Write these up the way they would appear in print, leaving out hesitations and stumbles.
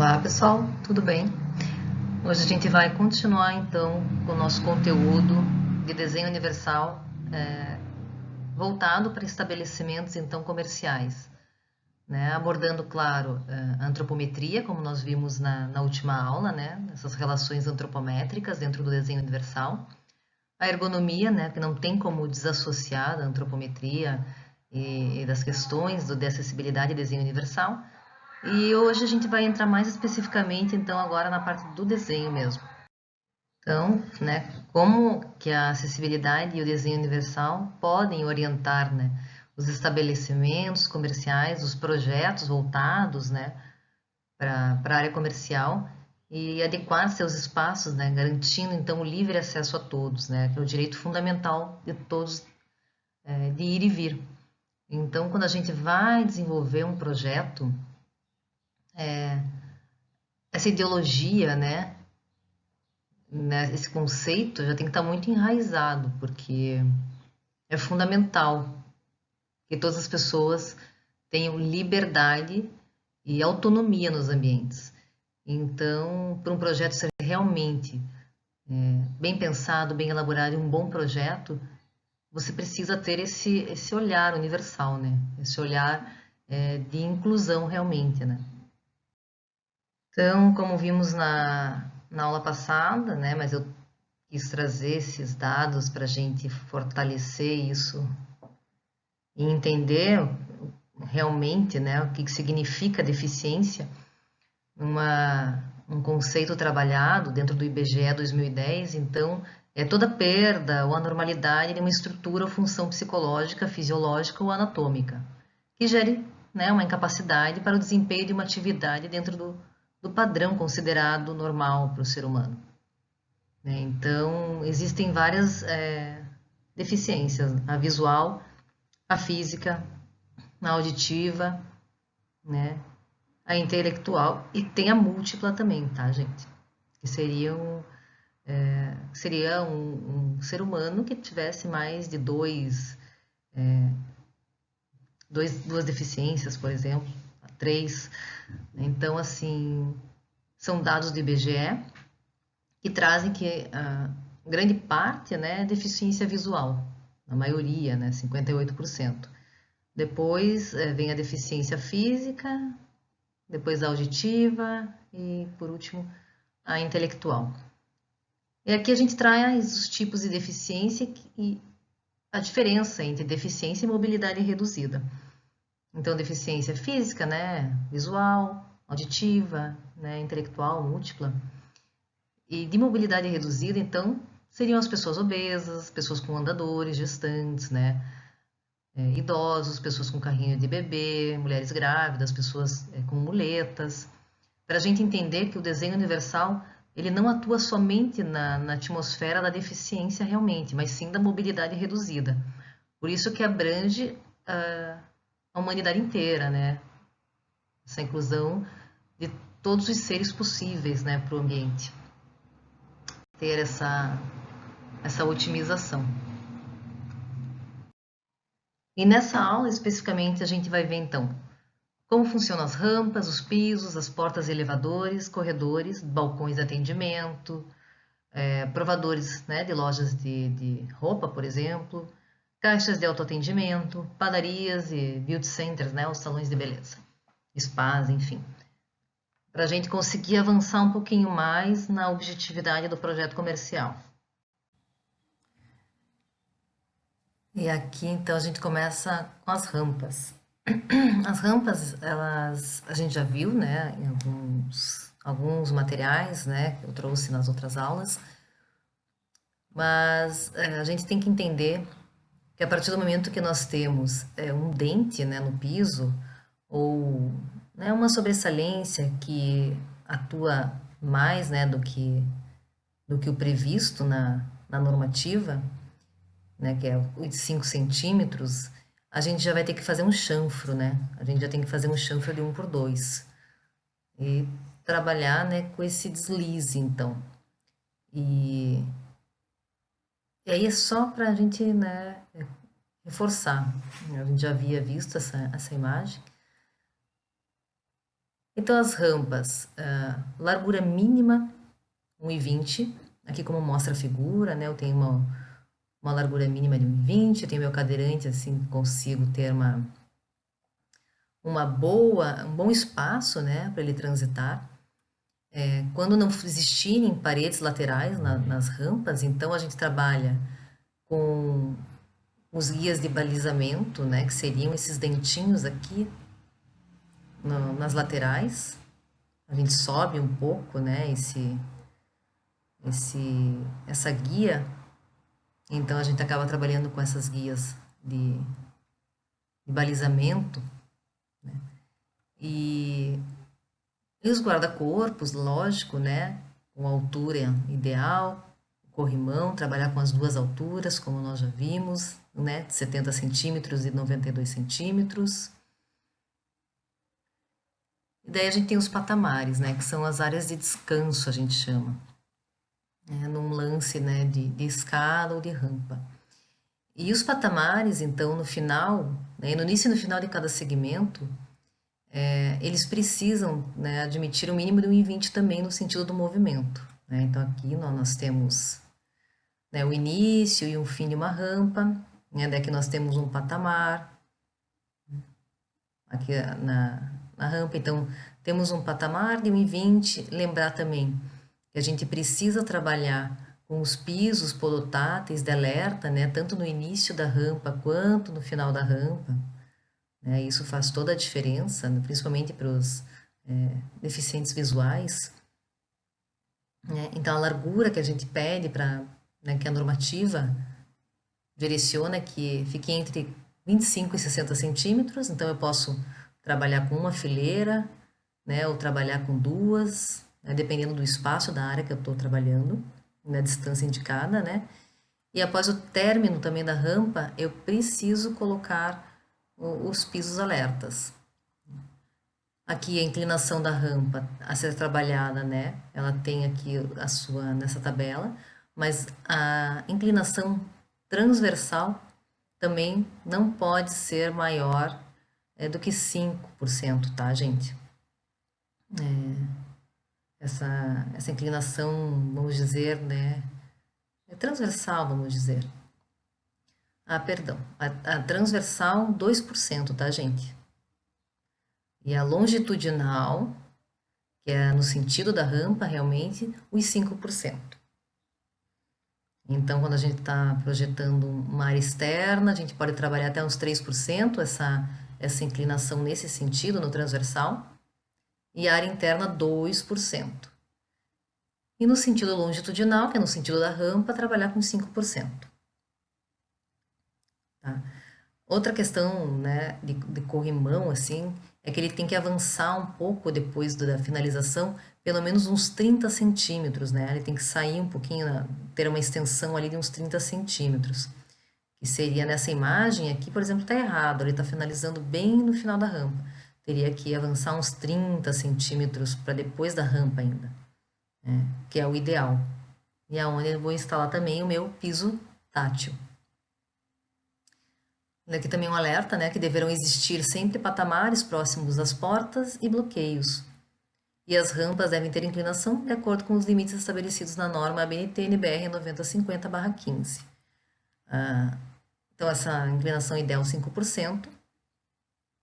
Olá pessoal, tudo bem? Hoje a gente vai continuar então com o nosso conteúdo de desenho universal voltado para estabelecimentos então comerciais, né? Abordando, claro, a antropometria, como nós vimos na última aula, né? Essas relações antropométricas dentro do desenho universal. A ergonomia, né? Que não tem como desassociar da antropometria e das questões de acessibilidade e desenho universal. E hoje a gente vai entrar mais especificamente, então, agora na parte do desenho mesmo. Então, né, como que a acessibilidade e o desenho universal podem orientar, né, os estabelecimentos comerciais, os projetos voltados, né, para a área comercial e adequar seus espaços, né, garantindo, então, o livre acesso a todos, né, que é o direito fundamental de todos de ir e vir. Então, quando a gente vai desenvolver um projeto, essa ideologia, né, esse conceito já tem que estar muito enraizado, porque é fundamental que todas as pessoas tenham liberdade e autonomia nos ambientes. Então, para um projeto ser realmente bem pensado, bem elaborado e um bom projeto, você precisa ter esse olhar universal, né? Esse olhar de inclusão realmente, né? Então, como vimos na aula passada, né? Mas eu quis trazer esses dados para a gente fortalecer isso e entender realmente, né, o que significa deficiência, um conceito trabalhado dentro do IBGE 2010, então é toda perda ou anormalidade de uma estrutura ou função psicológica, fisiológica ou anatômica, que gere, né, uma incapacidade para o desempenho de uma atividade dentro do padrão considerado normal para o ser humano. Então, existem várias deficiências, a visual, a física, a auditiva, né? A intelectual e tem a múltipla também, tá, gente? Que seria um ser humano que tivesse mais de duas deficiências, por exemplo, três. Então, assim, são dados do IBGE que trazem que a grande parte, né, é deficiência visual, a maioria, né, 58%. Depois vem a deficiência física, depois a auditiva e, por último, a intelectual. E aqui a gente traz os tipos de deficiência e a diferença entre deficiência e mobilidade reduzida. Então, deficiência física, né, visual, auditiva, né, intelectual, múltipla. E de mobilidade reduzida, então, seriam as pessoas obesas, pessoas com andadores, gestantes, né, idosos, pessoas com carrinho de bebê, mulheres grávidas, pessoas com muletas. Para a gente entender que o desenho universal ele não atua somente na atmosfera da deficiência realmente, mas sim da mobilidade reduzida. Por isso que abrange a humanidade inteira, né? Essa inclusão de todos os seres possíveis, né, para o ambiente. Ter essa otimização. E nessa aula, especificamente, a gente vai ver, então, como funcionam as rampas, os pisos, as portas e elevadores, corredores, balcões de atendimento, provadores, né, de lojas de roupa, por exemplo, caixas de autoatendimento, padarias e beauty centers, né, os salões de beleza, spas, enfim. Para a gente conseguir avançar um pouquinho mais na objetividade do projeto comercial. E aqui, então, a gente começa com as rampas. As rampas, elas, a gente já viu, né, em alguns materiais, né, que eu trouxe nas outras aulas, mas a gente tem que entender que a partir do momento que nós temos um dente, né, no piso, ou né, uma sobressalência que atua mais, né, do que o previsto na normativa, né, que é os 5 centímetros, a gente já vai ter que fazer um chanfro, né? A gente já tem que fazer um chanfro de 1 por 2 e trabalhar, né, com esse deslize, então. E, e aí é só para a gente, né, reforçar. A gente já havia visto essa imagem. Então, as rampas, largura mínima 1,20. Aqui como mostra a figura, né, eu tenho uma largura mínima de 1,20, eu tenho meu cadeirante, assim, consigo ter um bom espaço, né, para ele transitar. Quando não existirem paredes laterais nas rampas, então a gente trabalha com os guias de balizamento, né, que seriam esses dentinhos aqui nas laterais. A gente sobe um pouco, né, essa guia. Então a gente acaba trabalhando com essas guias de balizamento, né? E os guarda-corpos, lógico, né, com altura ideal, corrimão, trabalhar com as duas alturas, como nós já vimos, né, 70 centímetros e 92 centímetros. E daí a gente tem os patamares, né, que são as áreas de descanso, a gente chama, né, num lance, né, de escada ou de rampa. E os patamares, então, no final, né, no início e no final de cada segmento, eles precisam, né, admitir o mínimo de 1,20 também no sentido do movimento, né? Então, aqui nós temos, né, o início e o fim de uma rampa, né? Daqui nós temos um patamar, aqui na rampa, então, temos um patamar de 1,20. Lembrar também que a gente precisa trabalhar com os pisos podotáteis de alerta, né? Tanto no início da rampa quanto no final da rampa, né? Isso faz toda a diferença, né? Principalmente para os deficientes visuais, né? Então, a largura que a gente pede para, né, que a normativa direciona que fique entre 25 e 60 centímetros, então eu posso trabalhar com uma fileira, né, ou trabalhar com duas, né, dependendo do espaço da área que eu estou trabalhando, na distância indicada, né? E após o término também da rampa, eu preciso colocar os pisos alertas. Aqui a inclinação da rampa a ser trabalhada, né? Ela tem aqui a sua nessa tabela, mas a inclinação transversal também não pode ser maior do que 5%, tá, gente? Essa inclinação, vamos dizer, né? É transversal, vamos dizer. Perdão. A transversal, 2%, tá, gente? E a longitudinal, que é no sentido da rampa, realmente, os 5%. Então, quando a gente está projetando uma área externa, a gente pode trabalhar até uns 3%, essa inclinação nesse sentido, no transversal, e a área interna, 2%. E no sentido longitudinal, que é no sentido da rampa, trabalhar com 5%. Tá? Outra questão, né, de corrimão, assim, é que ele tem que avançar um pouco depois da finalização, pelo menos uns 30 centímetros, né? Ele tem que sair um pouquinho, ter uma extensão ali de uns 30 centímetros. Que seria nessa imagem aqui, por exemplo, está errado, ele está finalizando bem no final da rampa. Teria que avançar uns 30 centímetros para depois da rampa ainda, né? Que é o ideal. E é onde eu vou instalar também o meu piso tátil. Aqui também um alerta, né, que deverão existir sempre patamares próximos das portas e bloqueios. E as rampas devem ter inclinação de acordo com os limites estabelecidos na norma ABNT-NBR 9050/15. Então, essa inclinação ideal 5%.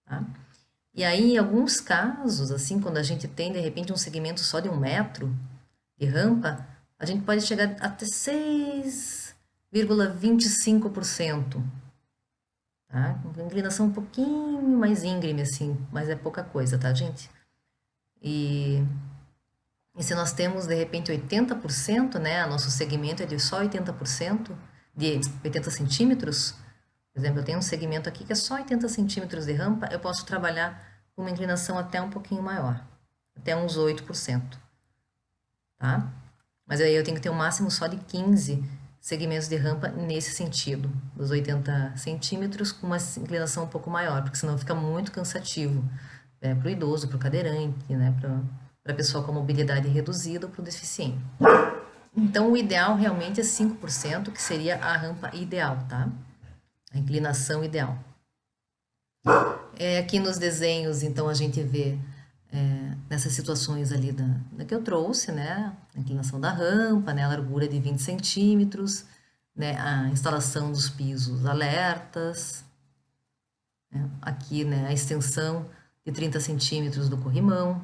Tá? E aí, em alguns casos, assim, quando a gente tem, de repente, um segmento só de 1 metro de rampa, a gente pode chegar até 6,25%. Tá? Uma inclinação um pouquinho mais íngreme, assim, mas é pouca coisa, tá, gente? E se nós temos, de repente, 80%, né? Nosso segmento é de só 80%, de 80 centímetros. Por exemplo, eu tenho um segmento aqui que é só 80 centímetros de rampa, eu posso trabalhar com uma inclinação até um pouquinho maior, até uns 8%, tá? Mas aí eu tenho que ter um máximo só de 15 segmentos de rampa nesse sentido, dos 80 centímetros, com uma inclinação um pouco maior, porque senão fica muito cansativo para o idoso, para o cadeirante, né, para a pessoa com mobilidade reduzida ou para o deficiente. Então, o ideal realmente é 5%, que seria a rampa ideal, tá? A inclinação ideal. Aqui nos desenhos, então, a gente vê nessas situações ali da que eu trouxe, né? A inclinação da rampa, né? A largura de 20 centímetros, né? A instalação dos pisos alertas, né? Aqui, né? A extensão de 30 centímetros do corrimão.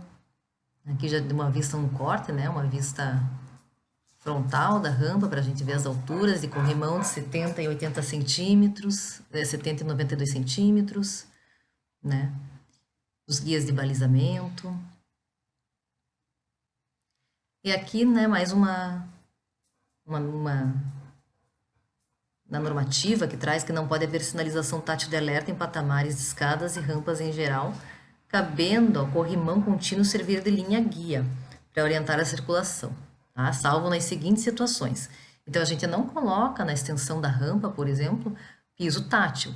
Aqui já de uma vista um corte, né? Uma vista frontal da rampa para a gente ver as alturas de corrimão de 70 e 80 centímetros, 70 e 92 centímetros, né? Os guias de balizamento. E aqui, né, mais uma na normativa que traz que não pode haver sinalização tátil de alerta em patamares de escadas e rampas em geral, cabendo ao corrimão contínuo servir de linha guia para orientar a circulação, tá? Salvo nas seguintes situações. Então, a gente não coloca na extensão da rampa, por exemplo, piso tátil,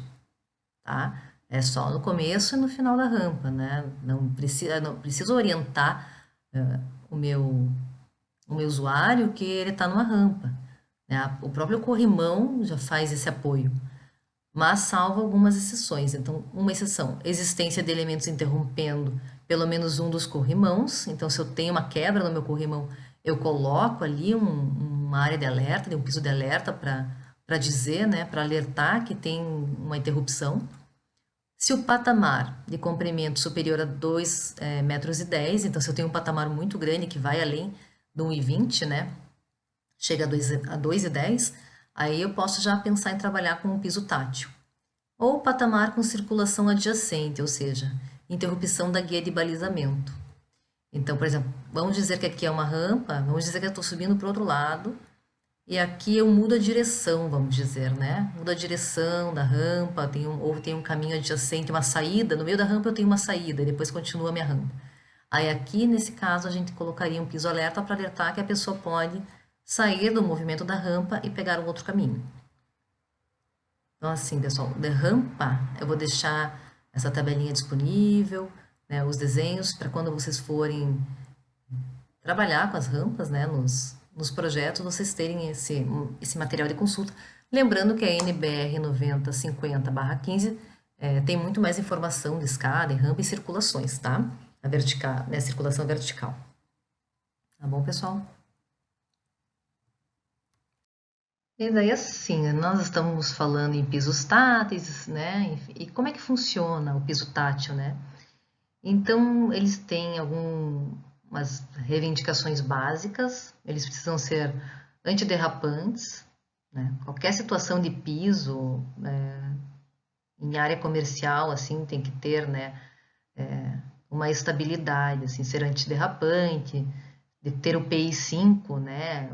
tá? É só no começo e no final da rampa, né? Não precisa orientar o meu usuário que ele está numa rampa, né? O próprio corrimão já faz esse apoio, mas salva algumas exceções. Então, uma exceção, existência de elementos interrompendo pelo menos um dos corrimãos. Então, se eu tenho uma quebra no meu corrimão, eu coloco ali uma área de alerta, um piso de alerta para dizer, né, para alertar que tem uma interrupção. Se o patamar de comprimento superior a 2 metros e 10, então se eu tenho um patamar muito grande que vai além do 1,20, né, chega a 2,10, aí eu posso já pensar em trabalhar com um piso tátil. Ou patamar com circulação adjacente, ou seja, interrupção da guia de balizamento. Então, por exemplo, vamos dizer que aqui é uma rampa, vamos dizer que eu estou subindo para o outro lado, e aqui eu mudo a direção, vamos dizer, né? Mudo a direção da rampa, ou tem um caminho adjacente, uma saída. No meio da rampa eu tenho uma saída e depois continua a minha rampa. Aí aqui, nesse caso, a gente colocaria um piso alerta para alertar que a pessoa pode sair do movimento da rampa e pegar um outro caminho. Então, assim, pessoal, de rampa, eu vou deixar essa tabelinha disponível, né, os desenhos, para quando vocês forem trabalhar com as rampas, né, nos projetos, vocês terem esse material de consulta. Lembrando que a NBR 9050/15 tem muito mais informação de escada, rampa e circulações, tá? A vertical, né, circulação vertical. Tá bom, pessoal? E daí, assim, nós estamos falando em pisos táteis, né? E como é que funciona o piso tátil, né? Então, eles têm algumas reivindicações básicas, eles precisam ser antiderrapantes, né? Qualquer situação de piso, em área comercial, assim, tem que ter, né, uma estabilidade, assim, ser antiderrapante, de ter o PI 5, né,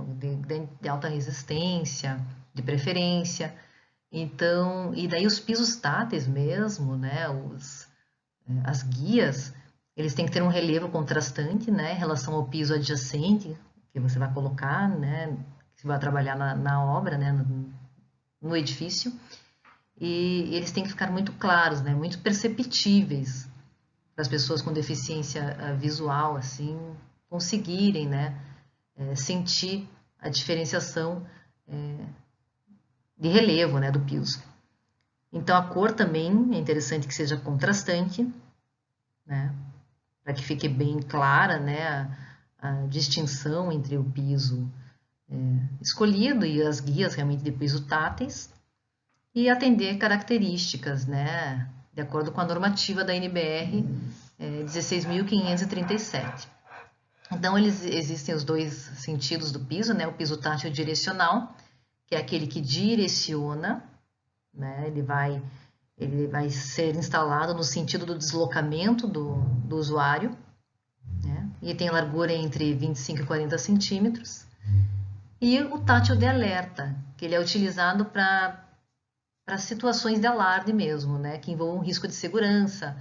de alta resistência, de preferência. Então, e daí os pisos táteis mesmo, né, as guias, eles têm que ter um relevo contrastante, né, em relação ao piso adjacente que você vai colocar, né, que você vai trabalhar na obra, né, no edifício. E eles têm que ficar muito claros, né, muito perceptíveis para as pessoas com deficiência visual, assim, conseguirem, né, sentir a diferenciação de relevo, né, do piso. Então a cor também é interessante que seja contrastante, né, para que fique bem clara, né, a distinção entre o piso escolhido e as guias realmente de piso táteis, e atender características, né, de acordo com a normativa da NBR 16.537. Então, existem os dois sentidos do piso, né, o piso tátil direcional, que é aquele que direciona, né, ele vai ser instalado no sentido do deslocamento do usuário, né, e tem largura entre 25 e 40 centímetros. E o tátil de alerta, que ele é utilizado para situações de alarde mesmo, né, que envolvam risco de segurança,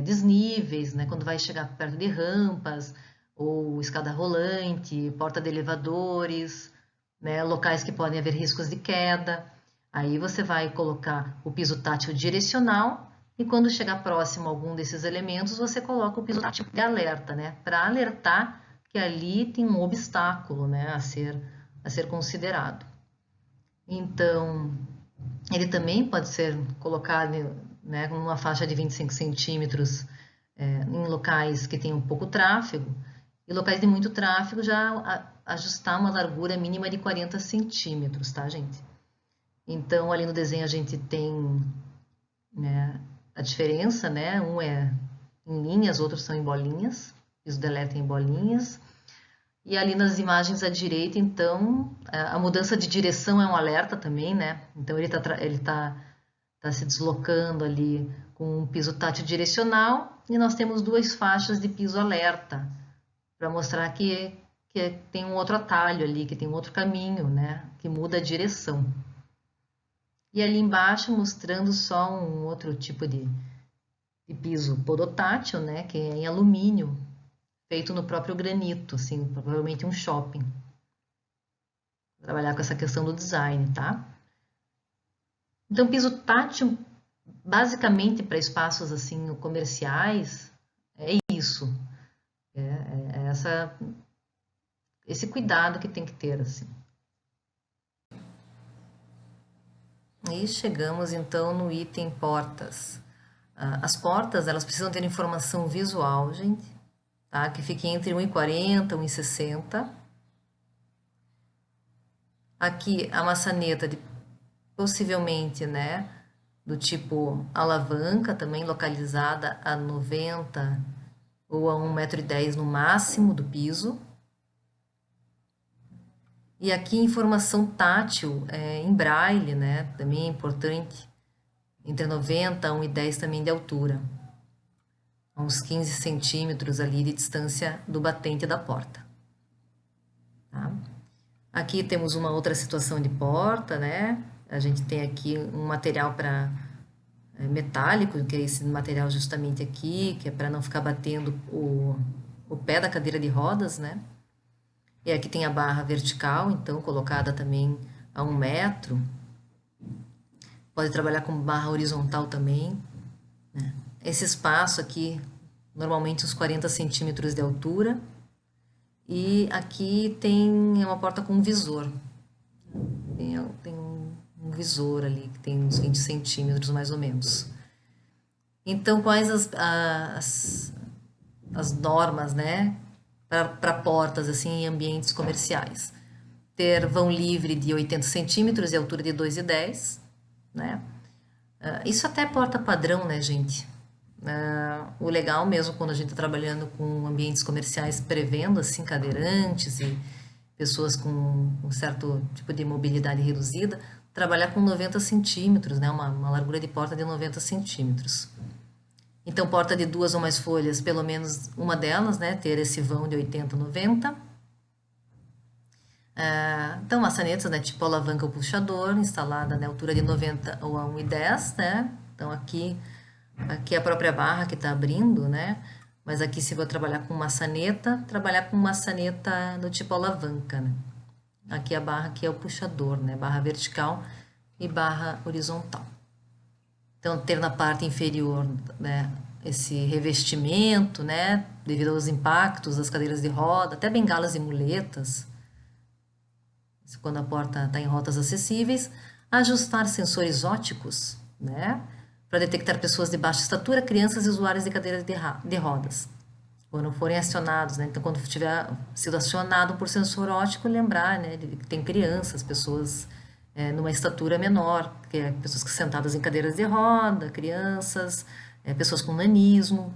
desníveis, né, quando vai chegar perto de rampas, ou escada rolante, porta de elevadores, né, locais que podem haver riscos de queda. Aí você vai colocar o piso tátil direcional e quando chegar próximo a algum desses elementos, você coloca o piso tátil de alerta, né, para alertar que ali tem um obstáculo, né, a ser considerado. Então, ele também pode ser colocado, né, numa faixa de 25 centímetros em locais que tem um pouco tráfego, e locais de muito tráfego já ajustar uma largura mínima de 40 centímetros, tá, gente? Então, ali no desenho a gente tem, né, a diferença, né? Um é em linhas, outros são em bolinhas, piso de alerta em bolinhas. E ali nas imagens à direita, então, a mudança de direção é um alerta também, né? Então, ele tá se deslocando ali com um piso tátil direcional, e nós temos duas faixas de piso alerta, para mostrar que tem um outro atalho ali, que tem um outro caminho, né? Que muda a direção. E ali embaixo mostrando só um outro tipo de piso podotátil, né? Que é em alumínio, feito no próprio granito, assim, provavelmente um shopping. Vou trabalhar com essa questão do design, tá? Então, piso tátil, basicamente para espaços assim comerciais, é isso. Esse cuidado que tem que ter, assim. E chegamos então no item portas. As portas, elas precisam ter informação visual, gente, tá? Que fique entre 1,40 e 1,60. Aqui a maçaneta possivelmente, né, do tipo alavanca, também localizada a 90 ou a 1,10 m no máximo do piso. E aqui informação tátil em braille, né, também é importante, entre 90 a 1,10 também de altura, a uns 15 centímetros ali de distância do batente da porta. Tá? Aqui temos uma outra situação de porta, né? A gente tem aqui um material para metálico, que é esse material justamente aqui, que é para não ficar batendo o pé da cadeira de rodas, né? E aqui tem a barra vertical, então colocada também a 1 metro. Pode trabalhar com barra horizontal também, né? Esse espaço aqui, normalmente uns 40 centímetros de altura. E aqui tem uma porta com visor. Tem um visor ali, que tem uns 20 centímetros mais ou menos. Então, quais as normas, né, para portas assim em ambientes comerciais? Ter vão livre de 80 centímetros e altura de 2,10, né? Isso até é porta padrão, né, gente? O legal mesmo quando a gente está trabalhando com ambientes comerciais, prevendo assim cadeirantes e pessoas com um certo tipo de mobilidade reduzida, trabalhar com 90 centímetros, né? Uma largura de porta de 90 centímetros. Então, porta de 2 ou mais folhas, pelo menos uma delas, né? Ter esse vão de 80, 90. Então, maçanetas, né? Tipo alavanca ou puxador, instalada na altura de 90 ou a 1,10, né? Então, aqui é a própria barra que está abrindo, né? Mas aqui, se for trabalhar com maçaneta, trabalhar com maçaneta do tipo alavanca, né? Aqui a barra aqui é o puxador, né? Barra vertical e barra horizontal. Então, ter na parte inferior, né, esse revestimento, né, devido aos impactos das cadeiras de roda, até bengalas e muletas, quando a porta está em rotas acessíveis. Ajustar sensores ópticos, né, para detectar pessoas de baixa estatura, crianças e usuários de cadeiras de rodas, quando forem acionados, né? Então, quando tiver sido acionado por sensor óptico, lembrar, né, de que tem crianças, pessoas numa estatura menor, que é pessoas que sentadas em cadeiras de roda, crianças, pessoas com nanismo.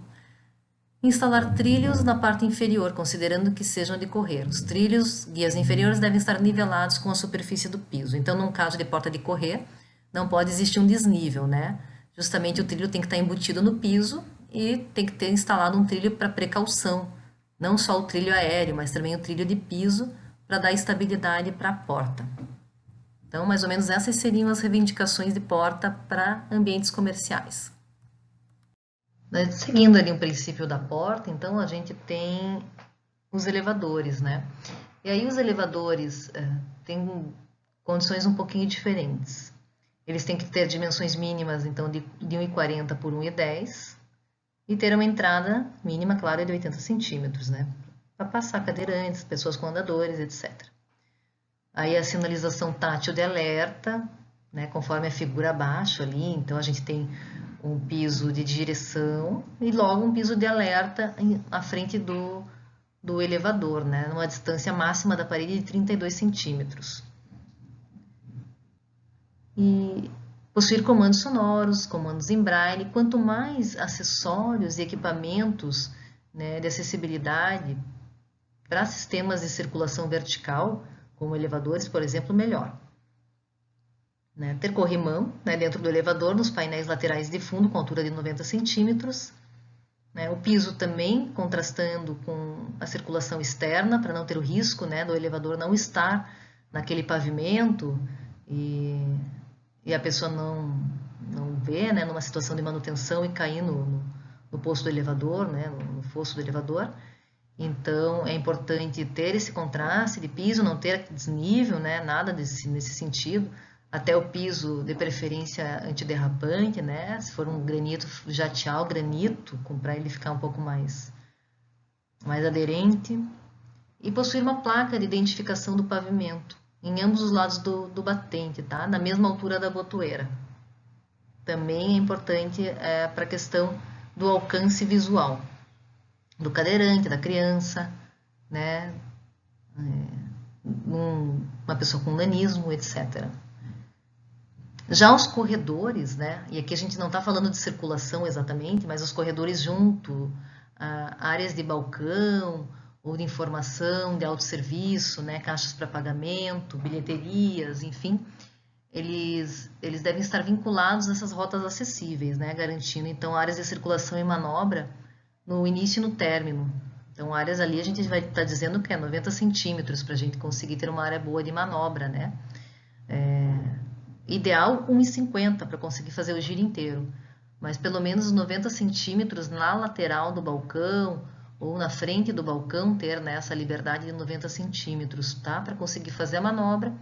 Instalar trilhos na parte inferior, considerando que sejam de correr. Os trilhos, guias inferiores, devem estar nivelados com a superfície do piso. Então, num caso de porta de correr, não pode existir um desnível, né? Justamente o trilho tem que estar embutido no piso e tem que ter instalado um trilho para precaução. Não só o trilho aéreo, mas também o trilho de piso para dar estabilidade para a porta. Então, mais ou menos essas seriam as reivindicações de porta para ambientes comerciais. Seguindo ali o princípio da porta, então a gente tem os elevadores, né? E aí os elevadores têm condições um pouquinho diferentes. Eles têm que ter dimensões mínimas, então, de 1,40 por 1,10 e ter uma entrada mínima, claro, de 80 centímetros, né? Para passar cadeirantes, pessoas com andadores, etc. Aí a sinalização tátil de alerta, né? Conforme a figura abaixo ali, então a gente tem um piso de direção e logo um piso de alerta à frente do elevador, né? Numa distância máxima da parede de 32 centímetros. E possuir comandos sonoros, comandos em braille. Quanto mais acessórios e equipamentos, né, de acessibilidade para sistemas de circulação vertical, como elevadores, por exemplo, melhor. Né? Ter corrimão, né, dentro do elevador, nos painéis laterais de fundo, com altura de 90 centímetros. Né? O piso também contrastando com a circulação externa, para não ter o risco, né, do elevador não estar naquele pavimento e a pessoa não vê, né, numa situação de manutenção e cair no poço do elevador, né, no fosso do elevador. Então, é importante ter esse contraste de piso, não ter desnível, né, nada nesse sentido. Até o piso, de preferência, antiderrapante, né? Se for um granito jatial, granito, para ele ficar um pouco mais aderente. E possuir uma placa de identificação do pavimento, em ambos os lados do batente, tá? Na mesma altura da botoeira. Também é importante para a questão do alcance visual do cadeirante, da criança, né? Uma pessoa com nanismo, etc. Já os corredores, né? E aqui a gente não está falando de circulação exatamente, mas os corredores junto a áreas de balcão ou de informação, de autosserviço, né? Caixas para pagamento, bilheterias, enfim, eles devem estar vinculados a essas rotas acessíveis, né? Garantindo, então, áreas de circulação e manobra no início e no término. Então, áreas ali a gente vai estar dizendo que é 90 centímetros para a gente conseguir ter uma área boa de manobra, né? Ideal 1,50 para conseguir fazer o giro inteiro, mas pelo menos 90 centímetros na lateral do balcão ou na frente do balcão ter, né, essa liberdade de 90 centímetros, tá? Para conseguir fazer a manobra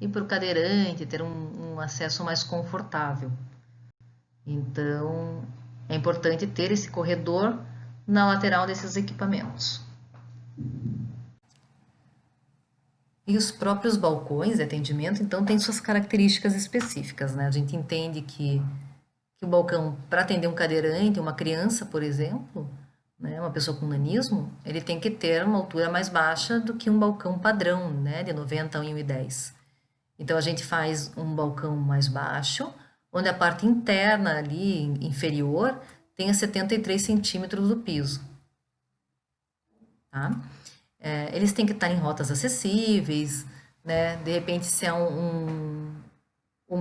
e para o cadeirante ter um acesso mais confortável. Então, é importante ter esse corredor na lateral desses equipamentos. E os próprios balcões de atendimento, então, têm suas características específicas, né? A gente entende que o balcão, para atender um cadeirante, uma criança, por exemplo, né, uma pessoa com nanismo, ele tem que ter uma altura mais baixa do que um balcão padrão, né, de 90 a 1,10. Então, a gente faz um balcão mais baixo, onde a parte interna ali, inferior, tenha 73 centímetros do piso. Tá? Eles têm que estar em rotas acessíveis, né? De repente, se é um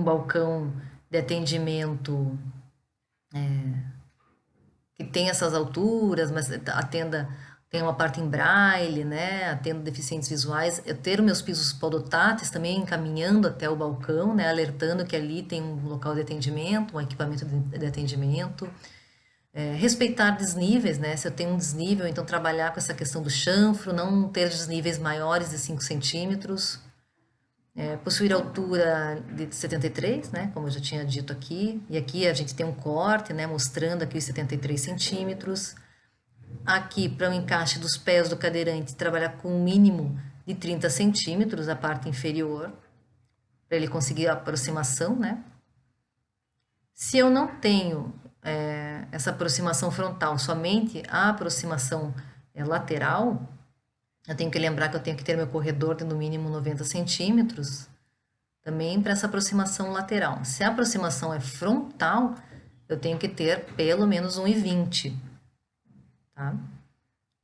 balcão de atendimento que tem essas alturas, mas atenda, tem uma parte em braille, né? Atendo deficientes visuais. Eu ter meus pisos podotáteis também encaminhando até o balcão, né? Alertando que ali tem um local de atendimento, um equipamento de atendimento. Respeitar desníveis, né? Se eu tenho um desnível, então trabalhar com essa questão do chanfro, não ter desníveis maiores de 5 centímetros. Possuir altura de 73, né? Como eu já tinha dito aqui. E aqui a gente tem um corte, né? Mostrando aqui os 73 centímetros. Aqui, para o encaixe dos pés do cadeirante, trabalhar com um mínimo de 30 centímetros, a parte inferior, para ele conseguir a aproximação, né? Se eu não tenho essa aproximação frontal, somente a aproximação lateral, eu tenho que lembrar que eu tenho que ter meu corredor de no mínimo 90 centímetros, também para essa aproximação lateral. Se a aproximação é frontal, eu tenho que ter pelo menos 1,20, tá?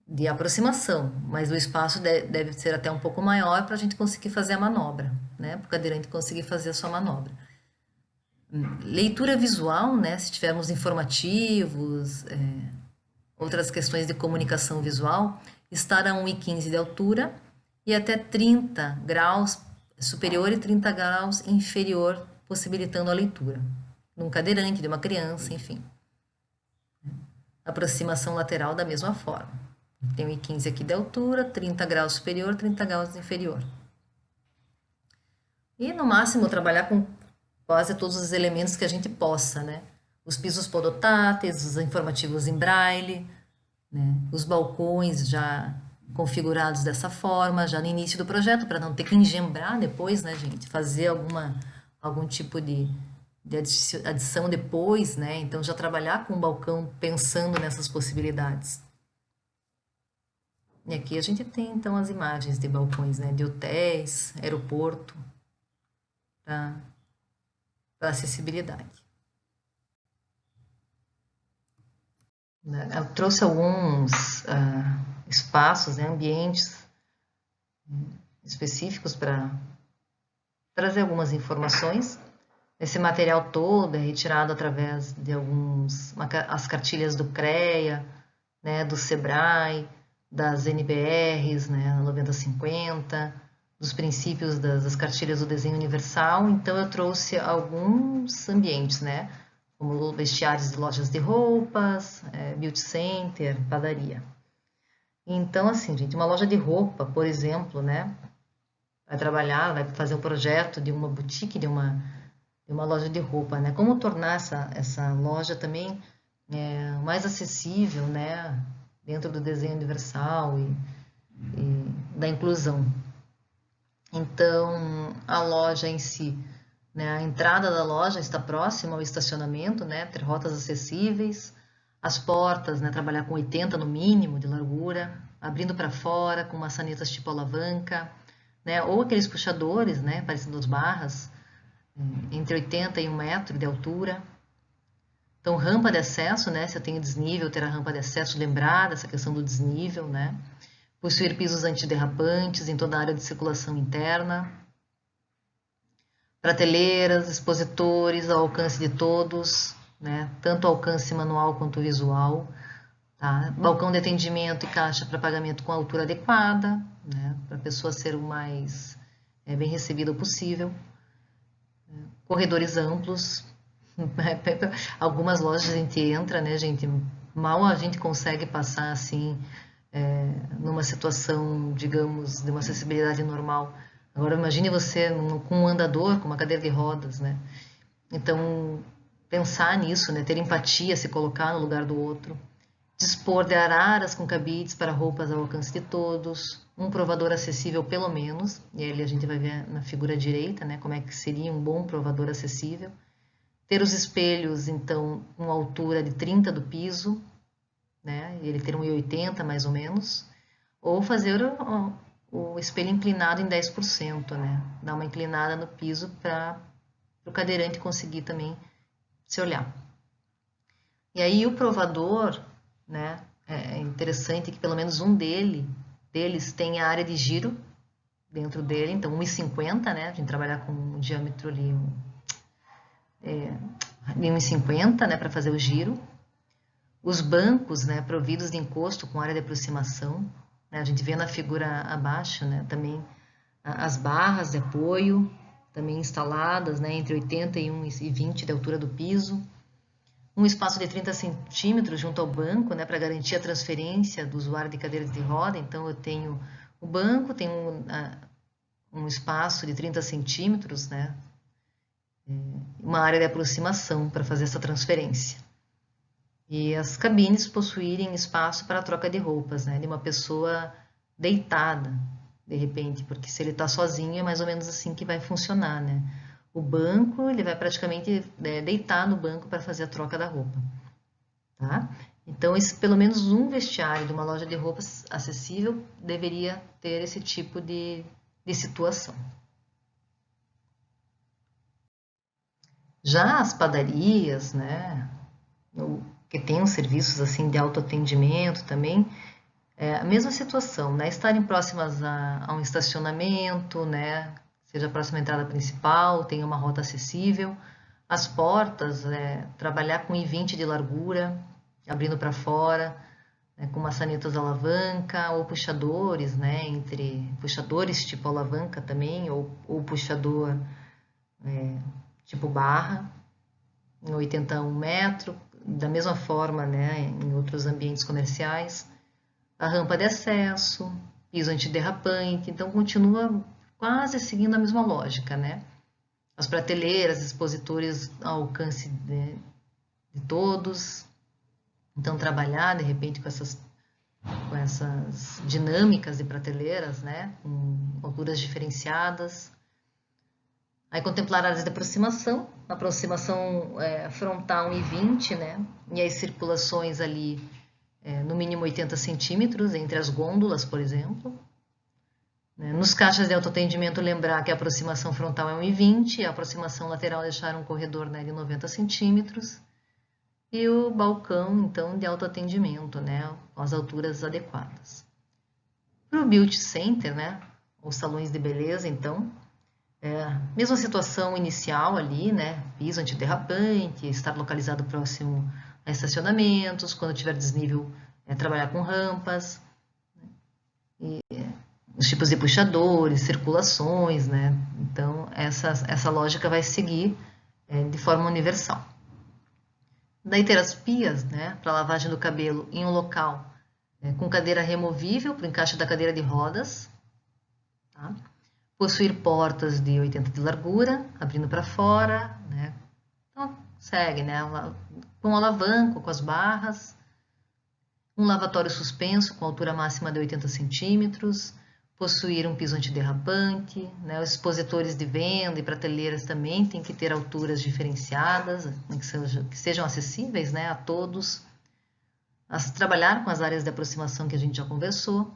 De aproximação, mas o espaço deve ser até um pouco maior para a gente conseguir fazer a manobra, né? Para o cadeirante conseguir fazer a sua manobra. Leitura visual, né? Se tivermos informativos, outras questões de comunicação visual, estar a 1,15 de altura e até 30 graus superior e 30 graus inferior, possibilitando a leitura. Num cadeirante, de uma criança, enfim. Aproximação lateral da mesma forma. Tem 1,15 aqui de altura, 30 graus superior, 30 graus inferior. E no máximo trabalhar com quase todos os elementos que a gente possa, né? Os pisos podotáteis, os informativos em braille, né? Os balcões já configurados dessa forma, já no início do projeto, para não ter que engembrar depois, né, gente? Fazer algum tipo de de adição depois, né? Então já trabalhar com o balcão pensando nessas possibilidades. E aqui a gente tem então as imagens de balcões, né? De hotéis, aeroporto, para acessibilidade. Eu trouxe alguns espaços, né, ambientes específicos para trazer algumas informações. Esse material todo é retirado através de as cartilhas do CREA, né, do SEBRAE, das NBRs, né, 9050, dos princípios das cartilhas do desenho universal. Então eu trouxe alguns ambientes, né, como vestiários de lojas de roupas, beauty center, padaria. Então, assim, gente, uma loja de roupa, por exemplo, né, vai trabalhar, vai fazer um projeto de uma boutique, de uma loja de roupa, né? Como tornar essa loja também mais acessível, né, dentro do desenho universal e da inclusão. Então, a loja em si, né, a entrada da loja está próxima ao estacionamento, né, ter rotas acessíveis, as portas, né, trabalhar com 80 no mínimo de largura, abrindo para fora com maçanetas tipo alavanca, né, ou aqueles puxadores, né, parecendo as barras, entre 80 e 1 metro de altura. Então, rampa de acesso, né, se eu tenho desnível, ter a rampa de acesso, lembrar dessa questão do desnível, né, possuir pisos antiderrapantes em toda a área de circulação interna, prateleiras, expositores ao alcance de todos, né? Tanto alcance manual quanto visual, tá? Balcão de atendimento e caixa para pagamento com altura adequada, né? Para a pessoa ser o mais bem recebida possível. Corredores amplos. Algumas lojas a gente entra, né, gente? Mal a gente consegue passar assim, numa situação, digamos, de uma acessibilidade normal. Agora imagine você com um andador, com uma cadeira de rodas, né? Então, pensar nisso, né? Ter empatia, se colocar no lugar do outro. Dispor de araras com cabides para roupas ao alcance de todos. Um provador acessível pelo menos. E aí a gente vai ver na figura direita, né? Como é que seria um bom provador acessível. Ter os espelhos, então, com altura de 30 do piso, né? Ele ter 1,80 mais ou menos. Ou fazer o espelho inclinado em 10%, né? Dar uma inclinada no piso para o cadeirante conseguir também se olhar. E aí o provador, né? É interessante que pelo menos um deles tem a área de giro dentro dele, então 1,50, né? A gente trabalhar com um diâmetro ali de 1,50, né? Para fazer o giro. Os bancos, né? Providos de encosto com área de aproximação. A gente vê na figura abaixo, né, também as barras de apoio, também instaladas, né, entre 80 e 1,20 de altura do piso. Um espaço de 30 centímetros junto ao banco, né, para garantir a transferência do usuário de cadeira de roda. Então, eu tenho o banco, tenho um espaço de 30 centímetros, né, uma área de aproximação para fazer essa transferência. E as cabines possuírem espaço para a troca de roupas, né? De uma pessoa deitada, de repente, porque se ele está sozinho é mais ou menos assim que vai funcionar, né? O banco, ele vai praticamente deitar no banco para fazer a troca da roupa, tá? Então, pelo menos um vestiário de uma loja de roupas acessível deveria ter esse tipo de situação. Já as padarias, né? Que tem uns serviços assim de autoatendimento também, a mesma situação, né? Estarem próximas a um estacionamento, né? Seja próxima à entrada principal, tenha uma rota acessível. As portas, trabalhar com 1,20 de largura, abrindo para fora, né? Com maçanetas alavanca ou puxadores, né? Entre puxadores tipo alavanca também, ou puxador tipo barra, em 81 metros, da mesma forma, né, em outros ambientes comerciais. A rampa de acesso, piso antiderrapante, então continua quase seguindo a mesma lógica, né? As prateleiras, expositores ao alcance de todos. Então trabalhar de repente com essas dinâmicas de prateleiras, né, com alturas diferenciadas. Aí contemplar áreas de aproximação, frontal 1,20, né? E as circulações ali no mínimo 80 centímetros entre as gôndolas, por exemplo. Nos caixas de autoatendimento, lembrar que a aproximação frontal é 1,20, a aproximação lateral deixar um corredor, né, de 90 centímetros. E o balcão, então, de autoatendimento, né, com as alturas adequadas. Para o beauty center, né, os salões de beleza, então, mesma situação inicial ali, né, piso antiderrapante, estar localizado próximo a estacionamentos, quando tiver desnível, trabalhar com rampas, e os tipos de puxadores, circulações, né, então essa lógica vai seguir de forma universal. Daí ter as pias, né, para lavagem do cabelo em um local com cadeira removível para o encaixe da cadeira de rodas, tá? Possuir portas de 80 de largura, abrindo para fora, né? Então, segue, né? Com alavanca, com as barras, um lavatório suspenso com altura máxima de 80 centímetros, possuir um piso antiderrapante, né? Os expositores de venda e prateleiras também têm que ter alturas diferenciadas, que sejam acessíveis, né, a todos. Trabalhar com as áreas de aproximação que a gente já conversou,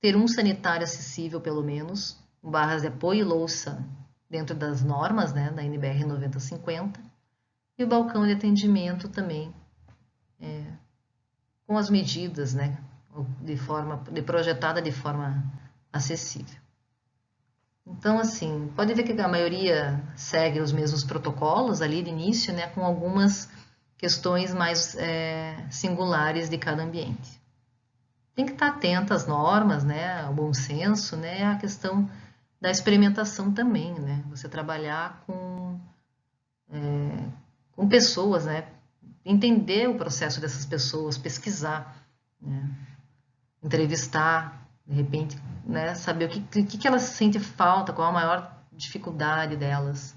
ter um sanitário acessível pelo menos, barras de apoio e louça dentro das normas, né, da NBR 9050, e o balcão de atendimento também com as medidas, né, projetada de forma acessível. Então, assim, pode ver que a maioria segue os mesmos protocolos ali de início, né, com algumas questões mais singulares de cada ambiente. Tem que estar atento às normas, né, ao bom senso, né, a questão da experimentação também, né, você trabalhar com pessoas, né, entender o processo dessas pessoas, pesquisar, né, entrevistar, de repente, né, saber o que elas sentem falta, qual a maior dificuldade delas,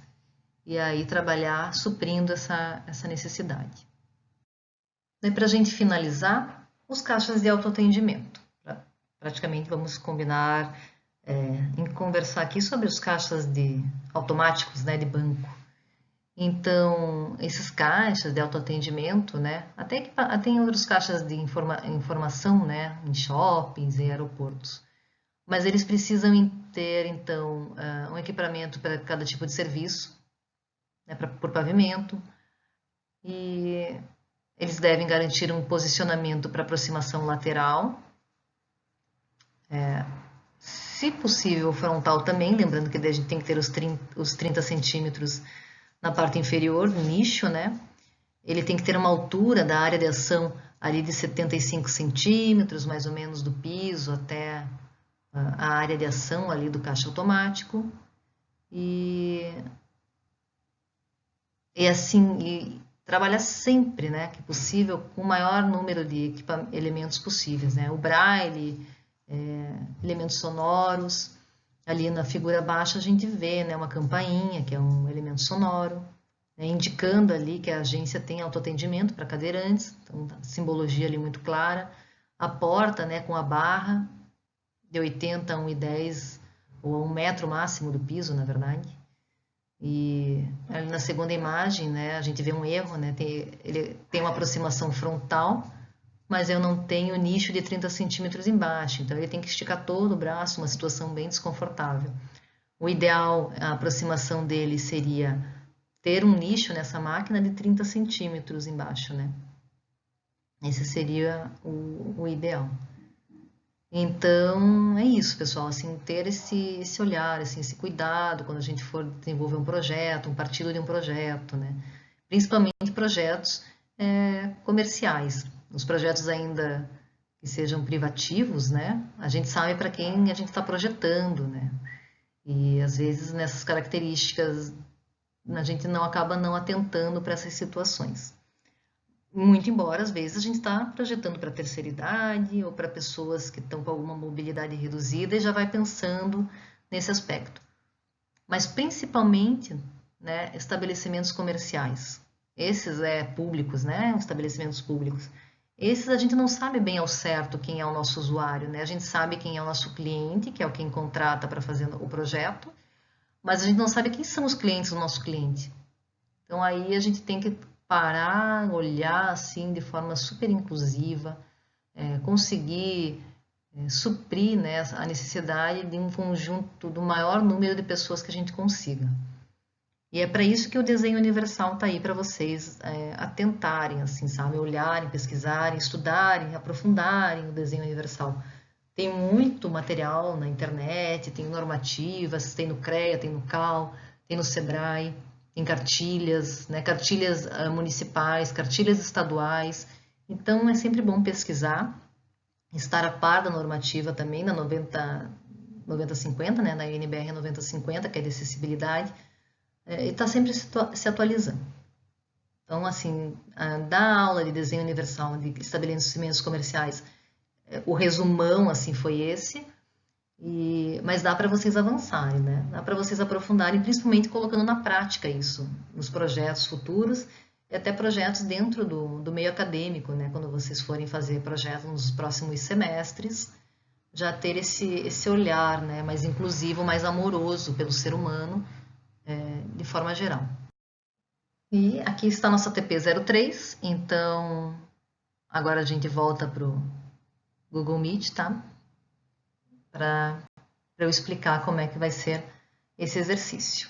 e aí trabalhar suprindo essa necessidade. Daí, para a gente finalizar, os caixas de autoatendimento. Praticamente vamos combinar em conversar aqui sobre os caixas automáticos, né, de banco. Então, esses caixas de autoatendimento, né, até que tem outros caixas de informação, né, em shoppings e aeroportos. Mas eles precisam ter, então, um equipamento para cada tipo de serviço, né, por pavimento, e eles devem garantir um posicionamento para aproximação lateral, se possível frontal também, lembrando que a gente tem que ter os 30 centímetros na parte inferior, no nicho, né? Ele tem que ter uma altura da área de ação ali de 75 centímetros, mais ou menos, do piso até a área de ação ali do caixa automático. E assim, trabalhar sempre, né, que possível, com o maior número de elementos possíveis, né? O braille, elementos sonoros. Ali na figura abaixo a gente vê, né, uma campainha, que é um elemento sonoro, né, indicando ali que a agência tem autoatendimento para cadeirantes, então a simbologia ali muito clara. A porta, né, com a barra de 80 a 1,10 ou a 1 metro máximo do piso, na verdade. E ali na segunda imagem, né, a gente vê um erro, né, ele tem uma aproximação frontal, mas eu não tenho nicho de 30 centímetros embaixo, então ele tem que esticar todo o braço, uma situação bem desconfortável. O ideal, a aproximação dele seria ter um nicho nessa máquina de 30 centímetros embaixo, né? Esse seria o ideal. Então, é isso, pessoal, assim, ter esse olhar, assim, esse cuidado quando a gente for desenvolver um projeto, um partido de um projeto, né? Principalmente projetos comerciais. Os projetos ainda que sejam privativos, né? A gente sabe para quem a gente está projetando, né? E às vezes nessas características a gente acaba não atentando para essas situações. Muito embora às vezes a gente está projetando para a terceira idade ou para pessoas que estão com alguma mobilidade reduzida e já vai pensando nesse aspecto. Mas principalmente, né, estabelecimentos comerciais. Esses públicos, né, estabelecimentos públicos. Esses a gente não sabe bem ao certo quem é o nosso usuário, né? A gente sabe quem é o nosso cliente, que é o quem contrata para fazer o projeto, mas a gente não sabe quem são os clientes do nosso cliente. Então aí a gente tem que parar, olhar assim de forma super inclusiva, conseguir suprir, né, a necessidade de um conjunto, do maior número de pessoas que a gente consiga. E é para isso que o desenho universal está aí para vocês atentarem, assim, sabe? Olharem, pesquisarem, estudarem, aprofundarem o desenho universal. Tem muito material na internet, tem normativas, tem no CREA, tem no CAL, tem no SEBRAE, tem cartilhas, né? Cartilhas municipais, cartilhas estaduais. Então é sempre bom pesquisar, estar a par da normativa também, na 9050, né? Na NBR 9050, que é de acessibilidade, e está sempre se atualizando. Então, assim, da aula de desenho universal de estabelecimentos comerciais, o resumão assim foi esse, mas dá para vocês avançarem, né? Dá para vocês aprofundarem, principalmente colocando na prática isso, nos projetos futuros e até projetos dentro do meio acadêmico, né? Quando vocês forem fazer projetos nos próximos semestres, já ter esse olhar, né? Mais inclusivo, mais amoroso pelo ser humano, de forma geral. E aqui está a nossa TP03, então agora a gente volta para o Google Meet, tá? Para eu explicar como é que vai ser esse exercício.